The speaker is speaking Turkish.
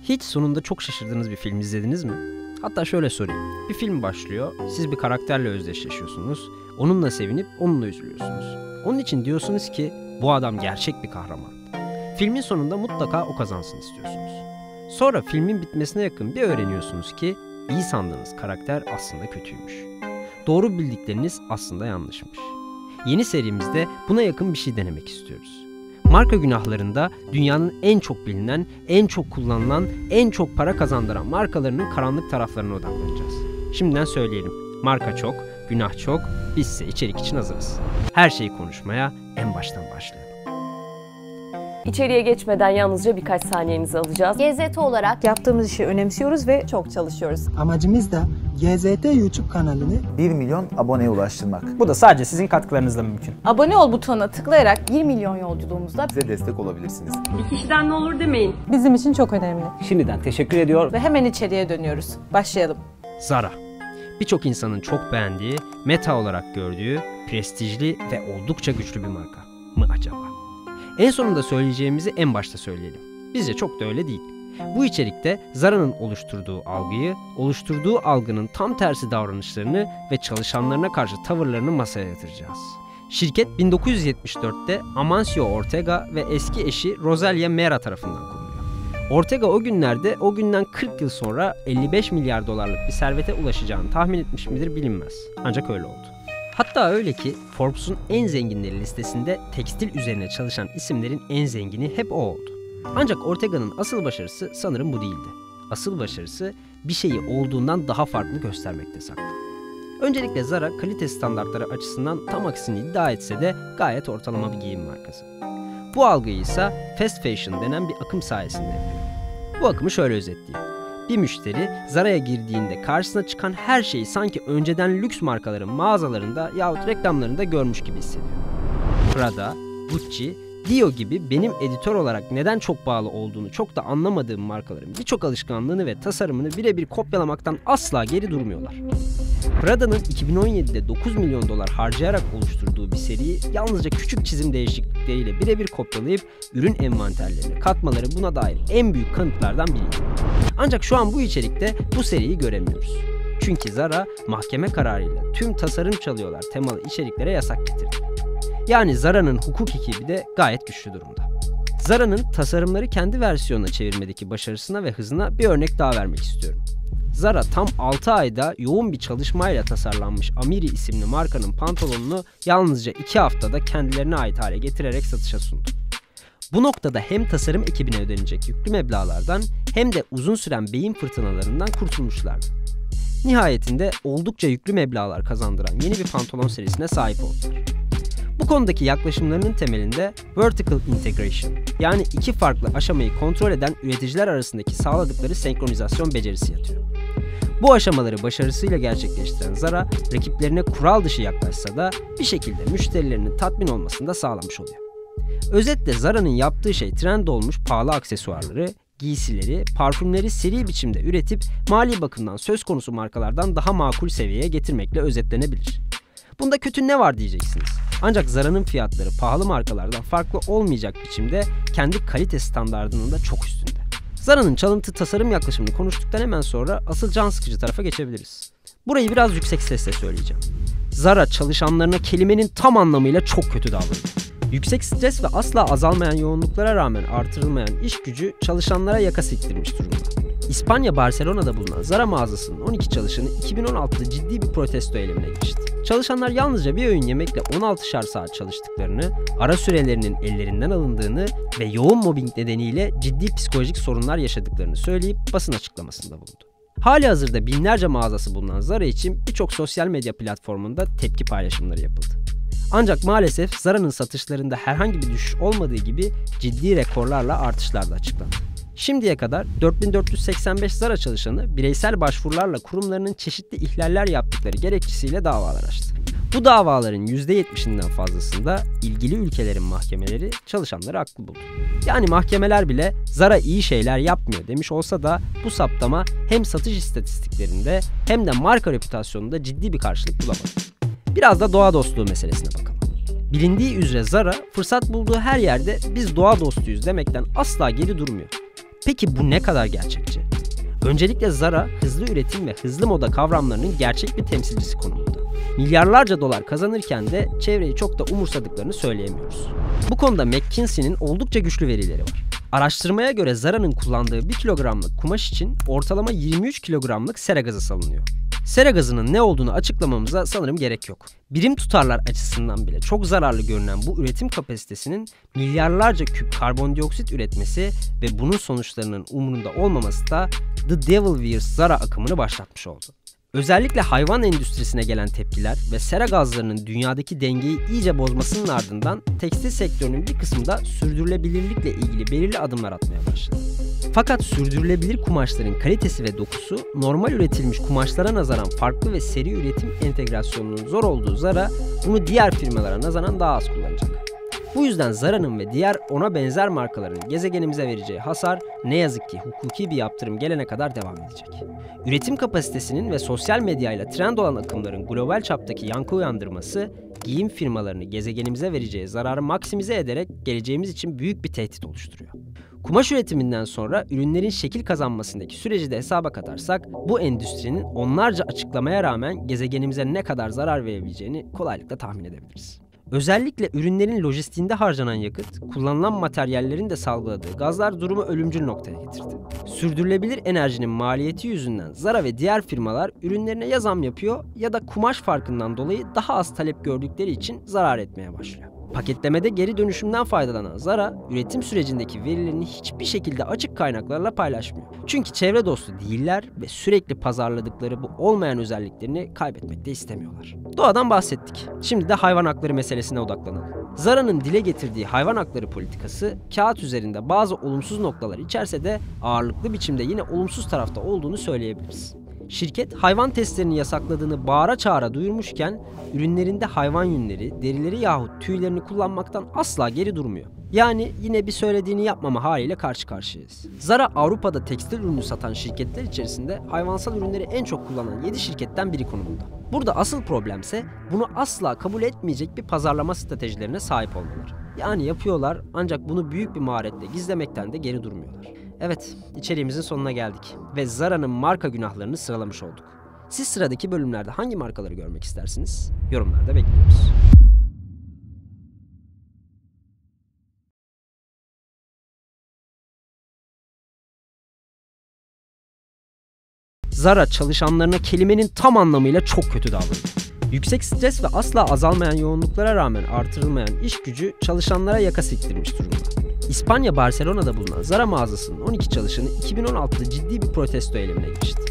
Hiç sonunda çok şaşırdığınız bir film izlediniz mi? Hatta şöyle sorayım. Bir film başlıyor, siz bir karakterle özdeşleşiyorsunuz, onunla sevinip onunla üzülüyorsunuz. Onun için diyorsunuz ki bu adam gerçek bir kahraman. Filmin sonunda mutlaka o kazansın istiyorsunuz. Sonra filmin bitmesine yakın bir öğreniyorsunuz ki iyi sandığınız karakter aslında kötüymüş. Doğru bildikleriniz aslında yanlışmış. Yeni serimizde buna yakın bir şey denemek istiyoruz. Marka günahlarında dünyanın en çok bilinen, en çok kullanılan, en çok para kazandıran markalarının karanlık taraflarına odaklanacağız. Şimdiden söyleyelim. Marka çok, günah çok, bizse içerik için hazırız. Her şeyi konuşmaya en baştan başlayalım. İçeriye geçmeden yalnızca birkaç saniyenizi alacağız. GZT olarak yaptığımız işi önemsiyoruz ve çok çalışıyoruz. Amacımız da GZT YouTube kanalını 1 milyon aboneye ulaştırmak. Bu da sadece sizin katkılarınızla mümkün. Abone ol butonuna tıklayarak 1 milyon yolculuğumuzda Bize destek olabilirsiniz. Bir kişiden ne olur demeyin. bizim için çok önemli. Şimdiden teşekkür ediyor. Ve hemen içeriye dönüyoruz. Başlayalım. Zara. Birçok insanın çok beğendiği, meta olarak gördüğü, prestijli ve oldukça güçlü bir marka mı acaba? En sonunda söyleyeceğimizi en başta söyleyelim. Bizce çok da öyle değil. Bu içerikte Zara'nın oluşturduğu algıyı, oluşturduğu algının tam tersi davranışlarını ve çalışanlarına karşı tavırlarını masaya yatıracağız. Şirket 1974'te Amancio Ortega ve eski eşi Rosalia Mera tarafından kuruluyor. Ortega o günden 40 yıl sonra 55 milyar dolarlık bir servete ulaşacağını tahmin etmiş midir bilinmez. Ancak öyle oldu. Hatta öyle ki Forbes'un en zenginleri listesinde tekstil üzerine çalışan isimlerin en zengini hep o oldu. Ancak Ortega'nın asıl başarısı sanırım bu değildi. Asıl başarısı bir şeyi olduğundan daha farklı göstermekte saklı. Öncelikle Zara kalite standartları açısından tam aksini iddia etse de gayet ortalama bir giyim markası. Bu algıyı ise fast fashion denen bir akım sayesinde yapıyor. Bu akımı şöyle özetleyeyim. Bir müşteri Zara'ya girdiğinde karşısına çıkan her şeyi sanki önceden lüks markaların mağazalarında yahut reklamlarında görmüş gibi hissediyor. Prada, Gucci, Dio gibi benim editör olarak neden çok bağlı olduğunu çok da anlamadığım markaların birçok alışkanlığını ve tasarımını birebir kopyalamaktan asla geri durmuyorlar. Prada'nın 2017'de 9 milyon dolar harcayarak oluşturduğu bir seriyi yalnızca küçük çizim değişiklikleriyle birebir kopyalayıp ürün envanterlerine katmaları buna dair en büyük kanıtlardan biriydi. Ancak şu an bu içerikte bu seriyi göremiyoruz. Çünkü Zara mahkeme kararıyla tüm tasarım çalıyorlar temalı içeriklere yasak getirdi. Yani Zara'nın hukuk ekibi de gayet güçlü durumda. Zara'nın tasarımları kendi versiyonuna çevirmedeki başarısına ve hızına bir örnek daha vermek istiyorum. Zara tam 6 ayda yoğun bir çalışmayla tasarlanmış Amiri isimli markanın pantolonunu yalnızca 2 haftada kendilerine ait hale getirerek satışa sundu. Bu noktada hem tasarım ekibine ödenecek yüklü meblağlardan hem de uzun süren beyin fırtınalarından kurtulmuşlardı. Nihayetinde oldukça yüklü meblağlar kazandıran yeni bir pantolon serisine sahip oldular. Bu konudaki yaklaşımlarının temelinde vertical integration, yani iki farklı aşamayı kontrol eden üreticiler arasındaki sağladıkları senkronizasyon becerisi yatıyor. Bu aşamaları başarısıyla gerçekleştiren Zara, rakiplerine kural dışı yaklaşsa da bir şekilde müşterilerinin tatmin olmasını da sağlamış oluyor. Özetle Zara'nın yaptığı şey trend olmuş pahalı aksesuarları, giysileri, parfümleri seri biçimde üretip mali bakımdan söz konusu markalardan daha makul seviyeye getirmekle özetlenebilir. Bunda kötü ne var diyeceksiniz. Ancak Zara'nın fiyatları pahalı markalardan farklı olmayacak biçimde kendi kalite standardının da çok üstünde. Zara'nın çalıntı tasarım yaklaşımını konuştuktan hemen sonra asıl can sıkıcı tarafa geçebiliriz. Burayı biraz yüksek sesle söyleyeceğim. Zara çalışanlarına kelimenin tam anlamıyla çok kötü davranıyor. Yüksek stres ve asla azalmayan yoğunluklara rağmen artırılmayan iş gücü çalışanlara yaka siktirmiş durumda. İspanya Barcelona'da bulunan Zara mağazasının 12 çalışanı 2016'da ciddi bir protesto eylemine geçti. Çalışanlar yalnızca bir öğün yemekle 16'şar saat çalıştıklarını, ara sürelerinin ellerinden alındığını ve yoğun mobbing nedeniyle ciddi psikolojik sorunlar yaşadıklarını söyleyip basın açıklamasında bulundu. Halihazırda binlerce mağazası bulunan Zara için birçok sosyal medya platformunda tepki paylaşımları yapıldı. Ancak maalesef Zara'nın satışlarında herhangi bir düşüş olmadığı gibi ciddi rekorlarla artışlar da açıklandı. Şimdiye kadar 4485 Zara çalışanı bireysel başvurularla kurumlarının çeşitli ihlaller yaptıkları gerekçesiyle davalar açtı. Bu davaların %70'inden fazlasında ilgili ülkelerin mahkemeleri çalışanları haklı buldu. Yani mahkemeler bile Zara iyi şeyler yapmıyor demiş olsa da bu saptama hem satış istatistiklerinde hem de marka reputasyonunda ciddi bir karşılık bulamadı. Biraz da doğa dostluğu meselesine bakalım. Bilindiği üzere Zara fırsat bulduğu her yerde biz doğa dostuyuz demekten asla geri durmuyor. Peki bu ne kadar gerçekçi? Öncelikle Zara, hızlı üretim ve hızlı moda kavramlarının gerçek bir temsilcisi konumunda. Milyarlarca dolar kazanırken de çevreyi çok da umursadıklarını söyleyemiyoruz. Bu konuda McKinsey'nin oldukça güçlü verileri var. Araştırmaya göre Zara'nın kullandığı 1 kilogramlık kumaş için ortalama 23 kilogramlık sera gazı salınıyor. Sera gazının ne olduğunu açıklamamıza sanırım gerek yok. Birim tutarlar açısından bile çok zararlı görünen bu üretim kapasitesinin milyarlarca küp karbondioksit üretmesi ve bunun sonuçlarının umurunda olmaması da The Devil Wears Zara akımını başlatmış oldu. Özellikle hayvan endüstrisine gelen tepkiler ve sera gazlarının dünyadaki dengeyi iyice bozmasının ardından tekstil sektörünün bir kısmı da sürdürülebilirlikle ilgili belirli adımlar atmaya başladı. Fakat sürdürülebilir kumaşların kalitesi ve dokusu normal üretilmiş kumaşlara nazaran farklı ve seri üretim entegrasyonunun zor olduğu Zara bunu diğer firmalara nazaran daha az kullanacak. Bu yüzden Zara'nın ve diğer ona benzer markaların gezegenimize vereceği hasar ne yazık ki hukuki bir yaptırım gelene kadar devam edecek. Üretim kapasitesinin ve sosyal medyayla trend olan akımların global çaptaki yankı uyandırması, giyim firmalarını gezegenimize vereceği zararı maksimize ederek geleceğimiz için büyük bir tehdit oluşturuyor. Kumaş üretiminden sonra ürünlerin şekil kazanmasındaki süreci de hesaba katarsak, bu endüstrinin onlarca açıklamaya rağmen gezegenimize ne kadar zarar verebileceğini kolaylıkla tahmin edebiliriz. Özellikle ürünlerin lojistiğinde harcanan yakıt, kullanılan materyallerin de salgıladığı gazlar durumu ölümcül noktaya getirdi. Sürdürülebilir enerjinin maliyeti yüzünden Zara ve diğer firmalar ürünlerine ya zam yapıyor ya da kumaş farkından dolayı daha az talep gördükleri için zarar etmeye başlıyor. Paketlemede geri dönüşümden faydalanan Zara, üretim sürecindeki verilerini hiçbir şekilde açık kaynaklarla paylaşmıyor. Çünkü çevre dostu değiller ve sürekli pazarladıkları bu olmayan özelliklerini kaybetmek de istemiyorlar. Doğadan bahsettik. Şimdi de hayvan hakları meselesine odaklanalım. Zara'nın dile getirdiği hayvan hakları politikası, kağıt üzerinde bazı olumsuz noktalar içerse de ağırlıklı biçimde yine olumsuz tarafta olduğunu söyleyebiliriz. Şirket hayvan testlerini yasakladığını bağıra çağıra duyurmuşken ürünlerinde hayvan yünleri, derileri yahut tüylerini kullanmaktan asla geri durmuyor. Yani yine bir söylediğini yapmama haliyle karşı karşıyayız. Zara Avrupa'da tekstil ürünü satan şirketler içerisinde hayvansal ürünleri en çok kullanan 7 şirketten biri konumunda. Burada asıl problemse bunu asla kabul etmeyecek bir pazarlama stratejilerine sahip olmaları. Yani yapıyorlar ancak bunu büyük bir maharetle gizlemekten de geri durmuyorlar. Evet, içeriğimizin sonuna geldik ve Zara'nın marka günahlarını sıralamış olduk. Siz sıradaki bölümlerde hangi markaları görmek istersiniz? Yorumlarda bekliyoruz. Zara çalışanlarına kelimenin tam anlamıyla çok kötü davranıyor. Yüksek stres ve asla azalmayan yoğunluklara rağmen artırılmayan iş gücü çalışanlara yaka siktirmiş durumda. İspanya Barcelona'da bulunan Zara mağazasının 12 çalışanı 2016'da ciddi bir protesto eylemine geçti.